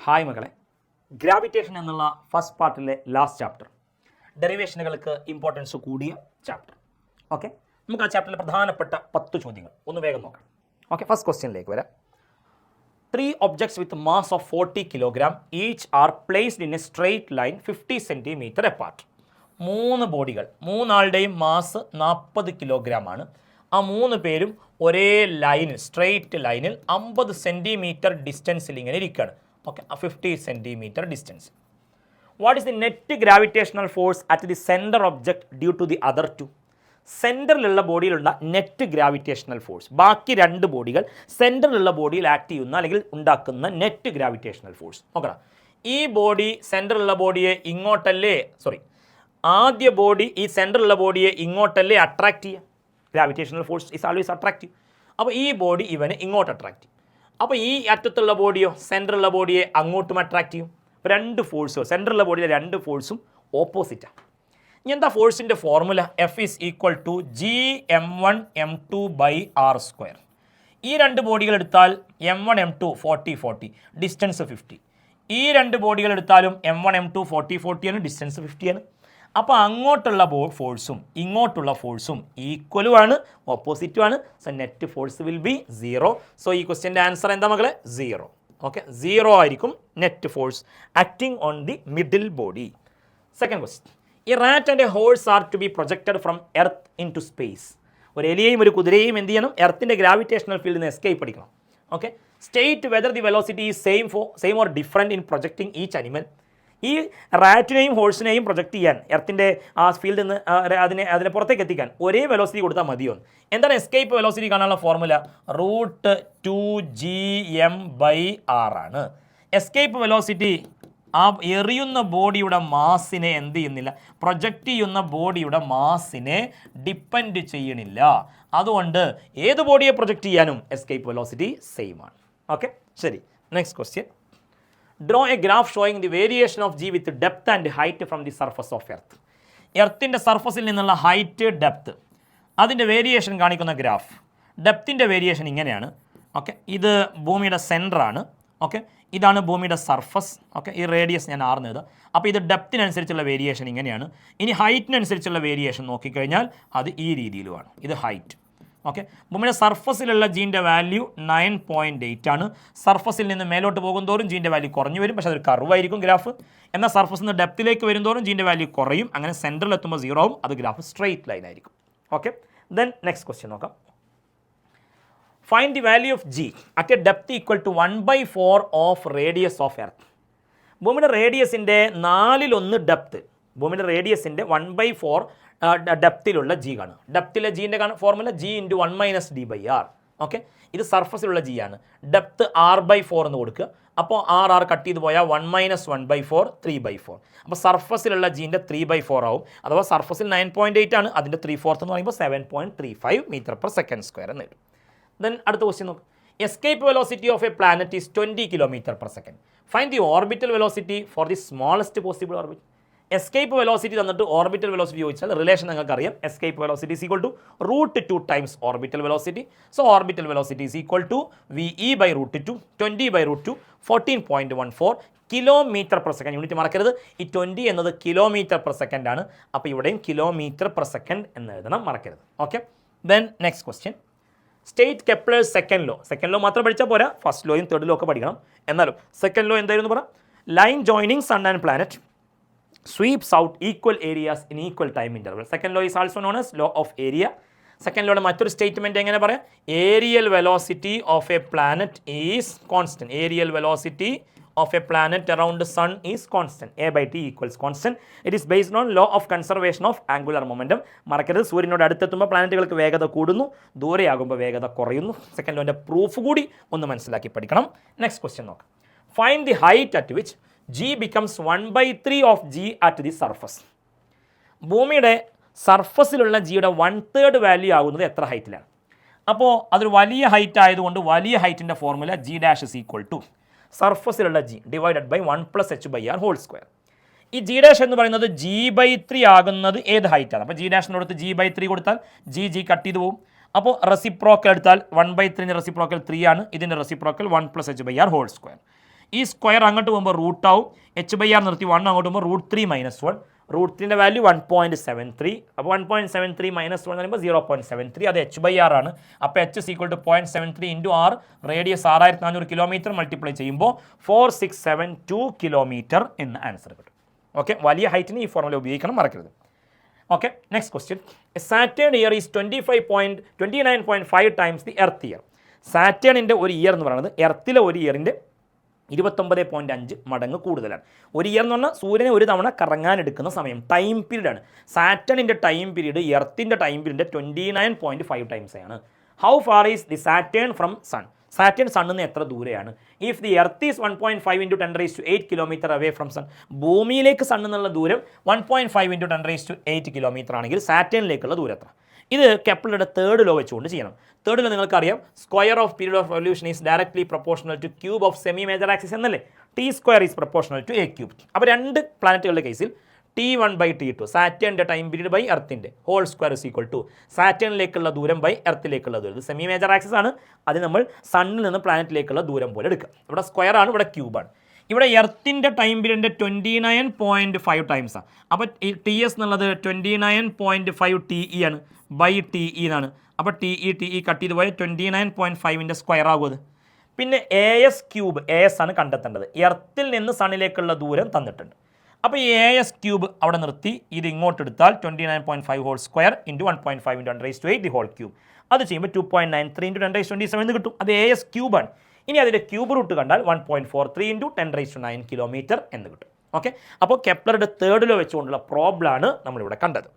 Hi മകളെ, gravitation എന്നുള്ള first പാർട്ടിലെ last chapter, ഡെറിവേഷനുകൾക്ക് importance കൂടിയ ചാപ്റ്റർ. ഓക്കെ, നമുക്ക് ആ ചാപ്റ്ററിലെ പ്രധാനപ്പെട്ട 10 ചോദ്യങ്ങൾ ഒന്ന് വേഗം നോക്കാം. ഓക്കെ, ഫസ്റ്റ് ക്വസ്റ്റ്യനിലേക്ക് വരാം. 3 objects with mass of 40 kg each are placed in a straight line 50 cm apart. 3 ബോഡികൾ, മൂന്നാളുടെയും mass 40 kilogram ആണ്. ആ 3 പേരും ഒരേ ലൈനിൽ, സ്ട്രെയിറ്റ് ലൈനിൽ 50 സെൻറ്റിമീറ്റർ ഡിസ്റ്റൻസിൽ ഇങ്ങനെ ഇരിക്കുകയാണ്. Okay, 50 centimetre distance. What is the net gravitational force at the centre object due to the other two? സെൻറ്ററിലുള്ള ബോഡിയിലുള്ള നെറ്റ് ഗ്രാവിറ്റേഷണൽ ഫോഴ്സ്, ബാക്കി 2 ബോഡികൾ സെൻറ്ററിലുള്ള ബോഡിയിൽ ആക്ട് ചെയ്യുന്ന അല്ലെങ്കിൽ ഉണ്ടാക്കുന്ന നെറ്റ് ഗ്രാവിറ്റേഷണൽ ഫോഴ്സ് നോക്കണം. ഈ ബോഡി സെൻറ്ററിലുള്ള ബോഡിയെ ഇങ്ങോട്ടല്ലേ, ആദ്യ ബോഡി ഈ സെൻറ്ററിലുള്ള ബോഡിയെ ഇങ്ങോട്ടല്ലേ അട്രാക്ട് ചെയ്യുക? Gravitational force is always attractive. അപ്പോൾ ഈ ബോഡി ഇവനെ ഇങ്ങോട്ട് അട്രാക്ട് ചെയ്യും. അപ്പോൾ ഈ അറ്റത്തുള്ള ബോഡിയോ സെൻറ്ററിലുള്ള ബോഡിയെ അങ്ങോട്ടും അട്രാക്ട് ചെയ്യും. 2 ഫോഴ്സോ സെൻറ്ററിലുള്ള ബോഡിയിലെ 2 ഫോഴ്സും ഓപ്പോസിറ്റാണ്. ഇനി എന്താ ഫോഴ്സിൻ്റെ formula? F is equal to gm1 m2 by r². ഈ 2 ബോഡികൾ എടുത്താൽ m1 m2 40 ഡിസ്റ്റൻസ് 50. ഈ 2 ബോഡികൾ എടുത്താലും m1 m2 40 ആണ്, ഡിസ്റ്റൻസ് 50 ആണ്. അപ്പോൾ അങ്ങോട്ടുള്ള ഫോഴ്സും ഇങ്ങോട്ടുള്ള ഫോഴ്സും ഈക്വലുമാണ്, ഓപ്പോസിറ്റുമാണ്. So net force will be 0. So ഈ ക്വസ്റ്റ്യൻ്റെ ആൻസർ എന്താ മകളെ? 0. ഓക്കെ, 0 ആയിരിക്കും net force acting on the middle body. Second question. ഈ rat and a horse are to be projected from earth into space. ഒരു എലിയെയും ഒരു കുതിരയും എന്ത് ചെയ്യണം? എർത്തിൻ്റെ ഗ്രാവിറ്റേഷണൽ ഫീൽഡിൽ നിന്ന് എസ്കേപ്പ് അടിക്കണം. Okay, state whether the velocity is same or different in projecting each animal. ഈ റാറ്റിനെയും ഹോഴ്സിനെയും പ്രൊജക്റ്റ് ചെയ്യാൻ, എർത്തിൻ്റെ ആ ഫീൽഡിൽ നിന്ന് അതിനെ പുറത്തേക്ക് എത്തിക്കാൻ ഒരേ വെലോസിറ്റി കൊടുത്താൽ മതിയോ? എന്താണ് എസ്കേപ്പ് വെലോസിറ്റി കാണാനുള്ള ഫോർമുല? √2gm/r ആണ്. എസ്കേപ്പ് വെലോസിറ്റി ആ എറിയുന്ന ബോഡിയുടെ മാസിനെ എന്ത് ചെയ്യുന്നില്ല, പ്രൊജക്റ്റ് ചെയ്യുന്ന ബോഡിയുടെ മാസിനെ ഡിപ്പെൻഡ് ചെയ്യണില്ല. അതുകൊണ്ട് ഏത് ബോഡിയെ പ്രൊജക്റ്റ് ചെയ്യാനും എസ്കേപ്പ് വെലോസിറ്റി സെയിം ആണ്. ഓക്കെ, ശരി. Next question. Draw a graph showing the variation of G with depth and height from the surface of earth. എർത്തിൻ്റെ സർഫസിൽ നിന്നുള്ള ഹൈറ്റ്, ഡെപ്ത്, അതിൻ്റെ വേരിയേഷൻ കാണിക്കുന്ന ഗ്രാഫ്. ഡെപ്തിൻ്റെ വേരിയേഷൻ ഇങ്ങനെയാണ്. ഓക്കെ, ഇത് ഭൂമിയുടെ സെൻറ്ററാണ്. ഓക്കെ, ഇതാണ് ഭൂമിയുടെ സർഫസ്. ഓക്കെ, ഈ റേഡിയസ് ഞാൻ ആർന്ന് എഴുതാം. അപ്പോൾ ഇത് ഡെപ്തിനനുസരിച്ചുള്ള വേരിയേഷൻ ഇങ്ങനെയാണ്. ഇനി ഹൈറ്റിനനുസരിച്ചുള്ള വേരിയേഷൻ നോക്കിക്കഴിഞ്ഞാൽ അത് ഈ രീതിയിലുമാണ്. ഇത് ഹൈറ്റ്. ഓക്കെ, ഭൂമിയുടെ സർഫസിലുള്ള ജീൻ്റെ വാല്യൂ 9.8 ആണ്. സർഫസിൽ നിന്ന് മേലോട്ട് പോകുന്തോറും ജീൻ്റെ വാല്യൂ കുറഞ്ഞു വരും, പക്ഷേ അതൊരു കർവായിരിക്കും ഗ്രാഫ്. എന്നാൽ സർഫസിൽ നിന്ന് ഡെപ്തിലേക്ക് വരുന്തോറും ജീൻ്റെ വാല്യൂ കുറയും. അങ്ങനെ സെൻറ്ററിൽ എത്തുമ്പോൾ 0 ആവും. അത് ഗ്രാഫ് സ്ട്രെയിറ്റ് ലൈൻ ആയിരിക്കും. ഓക്കെ, ദെൻ നെക്സ്റ്റ് ക്വസ്റ്റ്യൻ നോക്കാം. Find the value of g at a depth equal to 1/4 of radius of earth. ഭൂമിയുടെ റേഡിയസിൻ്റെ 4/1 ഡെപ്ത്, ഭൂമിയുടെ റേഡിയസിൻ്റെ 1/4 ഡെപ്തിലുള്ള ജി കാണുക. ഡെപ്തിലെ ജീൻ്റെ ഫോർമുല g × 1 - d/r. ഓക്കെ, ഇത് സർഫസിലുള്ള ജി ആണ്. ഡെപ്ത് r/4 എന്ന് കൊടുക്കുക. അപ്പോൾ r കട്ട് ചെയ്ത് പോയാൽ 1 - 1/4 3/4. അപ്പോൾ സർഫസിലുള്ള ജീൻ്റെ 3/4 ആവും. അഥവാ സർഫസിൽ 9.8 ആണ്, അതിൻ്റെ 3/4 എന്ന് പറയുമ്പോൾ 7.35 m/s² എന്ന് വരും. ദെൻ അടുത്ത ക്വസ്റ്റ്യൻ നോക്കും. Escape velocity of a planet is 20 km/s. Find the orbital velocity for the smallest possible orbit. Escape velocity തന്നിട്ട് ഓർബിറ്റൽ വെലോസിറ്റി ചോദിച്ചാൽ റിലേഷൻ നിങ്ങൾക്ക് അറിയാം. Escape velocity is equal to √2 times orbital velocity. So orbital velocity is equal to VE/√2 20/√2 14.14 km/s. Unit മറക്കരുത്. ഈ 20 എന്നത് km/s ആണ്. അപ്പോൾ ഇവിടെയും km/s എന്ന് എഴുതണം, മറക്കരുത്. Okay, then next question. State Kepler's second law. Second law മാത്രം പഠിച്ചാൽ പോരാ, ഫസ്റ്റ് ലോയും തേർഡ് ലോ ഒക്കെ പഠിക്കണം. എന്നാലും സെക്കൻഡ് ലോ എന്തായിരുന്നു പറയാം? Line joining sun and planet sweeps out equal areas in equal time interval. Second law is also known as law of area. Second law മറ്റൊരു statement എങ്ങനെ പറയാം? Aerial velocity of a planet is constant. Aerial velocity of a planet around the sun is constant. A/T equals constant. It is based on law of conservation of angular momentum. മറക്കരുത്, സൂര്യനോട് അടുത്തെത്തുമ്പോൾ പ്ലാനറ്റുകൾക്ക് വേഗത കൂടുന്നു, ദൂരെയാകുമ്പോൾ വേഗത കുറയുന്നു. Second ലോൻ്റെ proof കൂടി ഒന്ന് മനസ്സിലാക്കി പഠിക്കണം. Next question നോക്കാം. Find the height at which g becomes 1/3 of g at the surface. ഭൂമിയുടെ സർഫസിലുള്ള ജിയുടെ 1/3 വാല്യൂ ആകുന്നത് എത്ര ഹൈറ്റിലാണ്? അപ്പോൾ അതൊരു വലിയ ഹൈറ്റ് ആയതുകൊണ്ട് വലിയ ഹൈറ്റിൻ്റെ formula g' is equal to സർഫസിലുള്ള g ഡിവൈഡഡ് ബൈ 1 + h/r². ഈ g' എന്ന് പറയുന്നത് g/3 ആകുന്നത് ഏത് ഹൈറ്റാണ്? അപ്പോൾ g'-നോടുത്ത് g/3 കൊടുത്താൽ g കട്ട് ചെയ്ത് പോകും. അപ്പോൾ റെസിപ്രോക്കൽ എടുത്താൽ 1/3 റെസിപ്രോക്കൽ 3 ആണ്. ഇതിൻ്റെ റെസിപ്രോക്കൽ 1 + h/r². ഈ സ്ക്വയർ അങ്ങോട്ട് പോകുമ്പോൾ റൂട്ടാവും, h/r നിർത്തി 1 അങ്ങോട്ട് പോകുമ്പോൾ √3 - 1, √3ൻ്റെ വാല്യൂ 1.73. അപ്പോൾ 1.73 - 1 എന്ന് പറയുമ്പോൾ 0.73, അത് h/r ആണ്. അപ്പോൾ h = 0.73 × r, radius 6400 kilometre multiply ചെയ്യുമ്പോൾ 4672 കിലോമീറ്റർ എന്ന ആൻസർ കിട്ടും. ഓക്കെ, വലിയ ഹൈറ്റിന് ഈ ഫോർമുല ഉപയോഗിക്കണം, മറക്കരുത്. Okay, next question. Saturn year is 29.5 times the earth year. സാറ്റേണിൻ്റെ ഒരു ഇയർ എന്ന് പറയുന്നത് എർത്തിലെ ഒരു ഇയറിൻ്റെ 29.5 മടങ്ങ് കൂടുതലാണ്. ഒരു ഇയർ എന്ന് പറഞ്ഞാൽ സൂര്യനെ ഒരു തവണ കറങ്ങാനെടുക്കുന്ന സമയം, ടൈം പീരീഡാണ്. സാറ്റേണിൻ്റെ ടൈം പീരീഡ് എർത്തിൻ്റെ ടൈം പീരീഡിൻ്റെ 29.5 ടൈംസ് ആണ്. How far is the Saturn from sun? Saturn സണ്ണിൽ നിന്ന് എത്ര ദൂരെയാണ്? If the earth is 1.5 × 10⁸ kilometre away from sun, ഭൂമിയിലേക്ക് സണ്ണിൽ നിന്നുള്ള ദൂരം 1.5 × 10⁸ കിലോമീറ്റർ ആണെങ്കിൽ സാറ്റേണിലേക്കുള്ള ദൂരം എത്ര? ഇത് കെപ്ലറുടെ തേർഡ് ലോ വെച്ചുകൊണ്ട് ചെയ്യണം. തേർഡ് ലോ നിങ്ങൾക്കറിയാം, square of period of revolution is directly proportional to cube of semi major axis എന്നല്ലേ? T² is proportional to a cube. അപ്പോൾ രണ്ട് പ്ലാനറ്റുകളുടെ കേസിൽ T1/T2 സാറ്റേണിൻ്റെ ടൈം പീരീഡ് ബൈ എർത്തിൻ്റെ whole square is equal to സാറ്റേണിലേക്കുള്ള ദൂരം ബൈ എർത്തിലേക്കുള്ള ദൂരം. ഇത് സെമി മേജർ ആക്സിസ് ആണ്, അത് നമ്മൾ സണ്ണിൽ നിന്ന് പ്ലാനറ്റിലേക്കുള്ള ദൂരം പോലെ എടുക്കുക. ഇവിടെ സ്ക്വയർ ആണ്, ഇവിടെ ക്യൂബാണ്. ഇവിടെ എർത്തിൻ്റെ ടൈം പീരീഡിൻ്റെ 29.5 ടൈംസാണ്. അപ്പോൾ ഈ TS എന്നുള്ളത് 29.5 TE ആണ്, ബൈ TE എന്നാണ്. അപ്പോൾ TE കട്ട് ചെയ്ത് പോയാൽ 29.5ൻ്റെ സ്ക്വയർ ആകും അത്. പിന്നെ AS ക്യൂബ്, AS ആണ് കണ്ടെത്തേണ്ടത്. എർത്തിൽ നിന്ന് സണ്ണിലേക്കുള്ള ദൂരം തന്നിട്ടുണ്ട്. അപ്പോൾ ഈ AS ക്യൂബ് അവിടെ നിർത്തി ഇത് ഇങ്ങോട്ട് എടുത്താൽ 29.5 whole square × 1.5 × 10⁸ the whole cube. അത് ചെയ്യുമ്പോൾ 2.93 × 10⁻27 എന്ന് കിട്ടും. അത് AS ക്യൂബാണ്. ഇനി അതിൻ്റെ ക്യൂബ് റൂട്ട് കണ്ടാൽ 1.43 × 10⁹ കിലോമീറ്റർ എന്ന് കിട്ടും. ഓക്കെ, അപ്പോൾ കെപ്ലറുടെ തേർഡ് ലോ വെച്ചുകൊണ്ടുള്ള പ്രോബ്ലമാണ് നമ്മളിവിടെ കണ്ടത്.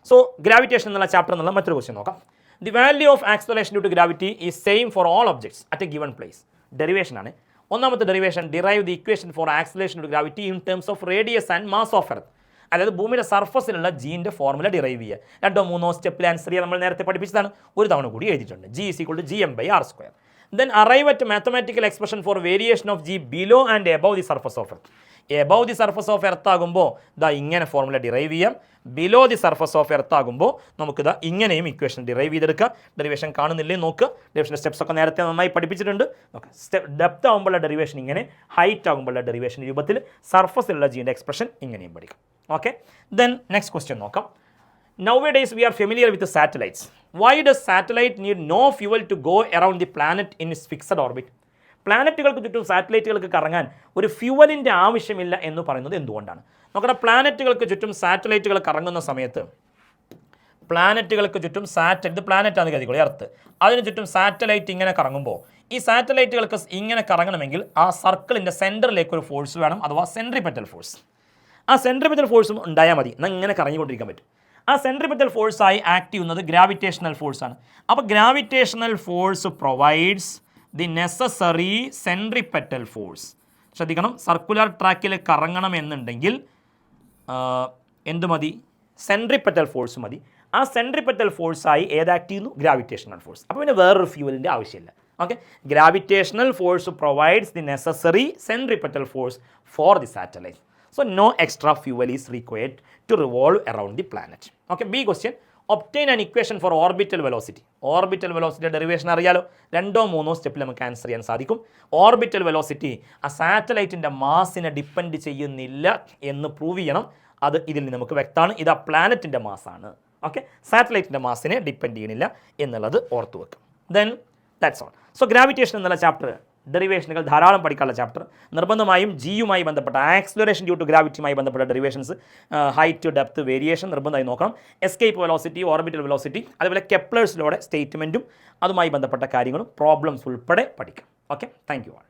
സോ ഗ്രാവിറ്റേഷൻ എന്നുള്ള ചാപ്റ്റർ എന്നുള്ള മറ്റൊരു ക്വസ്റ്റ്യൻ നോക്കാം. The value of acceleration due to gravity is same for all objects at a given place. Derivation ആണ്. ഒന്നാമത്തെ derivation, derive the equation for acceleration due to gravity in terms of radius and mass of earth. അതായത് ഭൂമിയുടെ സർഫസിലുള്ള ജീൻ്റെ formula derive ചെയ്യുക. 2-3 സ്റ്റെപ്പിൽ answer ചെയ്യുക. നമ്മൾ നേരത്തെ പഠിപ്പിച്ചതാണ്, ഒരു തവണ കൂടി എഴുതിയിട്ടുണ്ട്. G = gm/r². Then arrive at mathematical expression for variation of G below and above the surface of earth. Above the surface of earth ആകുമ്പോൾ ദാ ഇങ്ങനെ ഫോർമുല ഡിറൈവ് ചെയ്യാം. Below the surface of earth ആകുമ്പോൾ നമുക്കിതാ ഇങ്ങനെയും ഇക്വേഷൻ ഡിറൈവ് ചെയ്തെടുക്കാം. Derivation കാണുന്നില്ലേ നോക്കുക. ഡെറിവേഷൻ്റെ സ്റ്റെപ്സ് ഒക്കെ നേരത്തെ നന്നായി പഠിപ്പിച്ചിട്ടുണ്ട്. നോക്കുക, ഡെപ്ത് ആകുമ്പോഴുള്ള ഡെറിവേഷൻ ഇങ്ങനെ, ഹൈറ്റ് ആകുമ്പോഴുള്ള ഡെറിവേഷൻ രൂപത്തിൽ, സർഫസിലുള്ള ജീൻ്റെ എക്സ്പ്രഷൻ ഇങ്ങനെയും പഠിക്കാം. ഓക്കെ, ദെൻ നെക്സ്റ്റ് ക്വസ്റ്റ്യൻ നോക്കാം. Nowadays we are familiar with the satellites. Why does satellite need no fuel to go around the planet in its fixed orbit? പ്ലാനറ്റുകൾക്ക് ചുറ്റും സാറ്റലൈറ്റുകൾക്ക് കറങ്ങാൻ ഒരു ഫ്യൂവലിൻ്റെ ആവശ്യമില്ല എന്ന് പറയുന്നത് എന്തുകൊണ്ടാണ്? നോക്കട്ടെ, പ്ലാനറ്റുകൾക്ക് ചുറ്റും സാറ്റലൈറ്റുകൾ കറങ്ങുന്ന സമയത്ത് പ്ലാനറ്റുകൾക്ക് ചുറ്റും ഇത് പ്ലാനറ്റാണ് കരുതിക്കോളൂ, എർത്ത്. അതിന് ചുറ്റും സാറ്റലൈറ്റ് ഇങ്ങനെ കറങ്ങുമ്പോൾ ഈ സാറ്റലൈറ്റുകൾക്ക് ഇങ്ങനെ കറങ്ങണമെങ്കിൽ ആ സർക്കിളിൻ്റെ സെൻറ്ററിലേക്ക് ഒരു ഫോഴ്സ് വേണം, അഥവാ സെൻട്രിപെറ്റൽ ഫോഴ്സ്. ആ സെൻട്രിപെറ്റൽ ഫോഴ്സും ഉണ്ടായാൽ മതി, എന്നാൽ ഇങ്ങനെ കറങ്ങിക്കൊണ്ടിരിക്കാൻ പറ്റും. ആ സെൻട്രിപെറ്റൽ ഫോഴ്സായി ആക്ട് ചെയ്യുന്നത് ഗ്രാവിറ്റേഷണൽ ഫോഴ്സാണ്. അപ്പോൾ gravitational force provides the necessary centripetal force. ശ്രദ്ധിക്കണം, സർക്കുലർ ട്രാക്കിൽ കറങ്ങണം എന്നുണ്ടെങ്കിൽ എന്ത് മതി? സെൻട്രിപെറ്റൽ ഫോഴ്സ് മതി. ആ സെൻട്രിപെറ്റൽ ഫോഴ്സായി ഏത് ആക്ട് ചെയ്യുന്നു? Gravitational force. അപ്പോൾ പിന്നെ വേറൊരു ഫ്യൂവലിൻ്റെ ആവശ്യമില്ല. Okay, gravitational force provides the necessary centripetal force for the satellite. So no extra fuel is required to revolve around the planet. Okay, B question. Obtain an equation for orbital velocity. Orbital velocity derivation അറിയാലോ, 2-3 സ്റ്റെപ്പിൽ നമുക്ക് answer ചെയ്യാൻ സാധിക്കും. Orbital velocity ആ സാറ്റലൈറ്റിൻ്റെ മാസിനെ depend ചെയ്യുന്നില്ല എന്ന് prove ചെയ്യണം. അത് ഇതിൽ നിന്ന് നമുക്ക് വ്യക്തമാണ്. ഇത് ആ പ്ലാനറ്റിൻ്റെ മാസാണ്. ഓക്കെ, സാറ്റലൈറ്റിൻ്റെ മാസിനെ ഡിപ്പെൻഡ് ചെയ്യുന്നില്ല എന്നുള്ളത് ഓർത്തു വെക്കും. Then that's all. So gravitation എന്നുള്ള ചാപ്റ്റർ, ഡെറിവേഷനുകൾ ധാരാളം പഠിക്കാനുള്ള ചാപ്റ്റർ. നിർബന്ധമായും ജിയുമായി ബന്ധപ്പെട്ട ആക്സിലറേഷൻ ഡ്യൂ ടു ഗ്രാവിറ്റിയുമായി ബന്ധപ്പെട്ട ഡെറിവേഷൻസ്, ഹൈറ്റ്, ഡെപ്ത്, വേരിയേഷൻ നിർബന്ധമായി നോക്കണം. എസ്കേപ്പ് വെലോസിറ്റി, ഓർബിറ്റൽ വെലോസിറ്റി, അതുപോലെ കെപ്ലേഴ്സ് ലോയുടെ സ്റ്റേറ്റ്മെൻറ്റും അതുമായി ബന്ധപ്പെട്ട കാര്യങ്ങളും പ്രോബ്ലംസ് ഉൾപ്പെടെ പഠിക്കാം. Okay, thank you all.